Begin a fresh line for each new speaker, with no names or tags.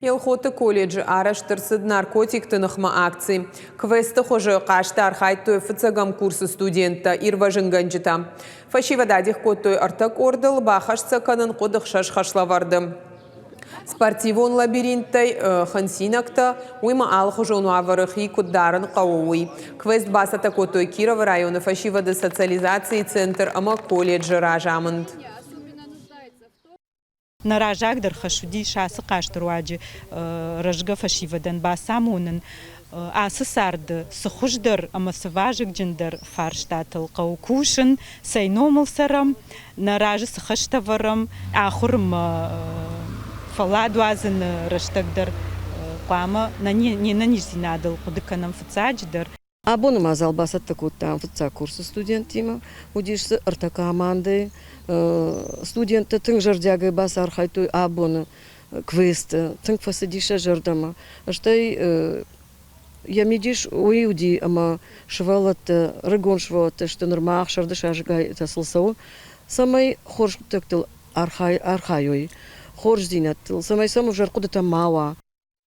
Елхоты колледжи араштырсыд наркотик тынықма акции. Квесты хожы қашты архайтой фыцагам курсы студентта ирважынганжыта. Фашивададих коттой артак ордыл бахашца канын қодық шашхашлаварды. Спортивон лабиринттай хансинакта уйма алху жону аварыхи куддарын қаууи. Квест басата коттой Кирова районы фашивады социализации центр ама колледжи ражамынд.
Наражак дар хашуди шасы каштырваджи рожга фашивадан басамунын асысарды сухуждар амасыважик джиндар фарштатыл каукушин сайномыл сарам наражы сахаштаварам ахурм фаладуазын раштагдар кама на не нанижзинадыл кудыканам фцадждар.
Абоным азал басат такой там фца курсы студентима, удишь арта команды студенты тың жардягы бас архайтой абоны квест тың фасадиша жардама. Аштай я медиш уйуди ама швалат регон швалат что нормах шардыш ажгай тасылсау самай хорш тектил архайой хорш динат самай саму жаркуда там мала.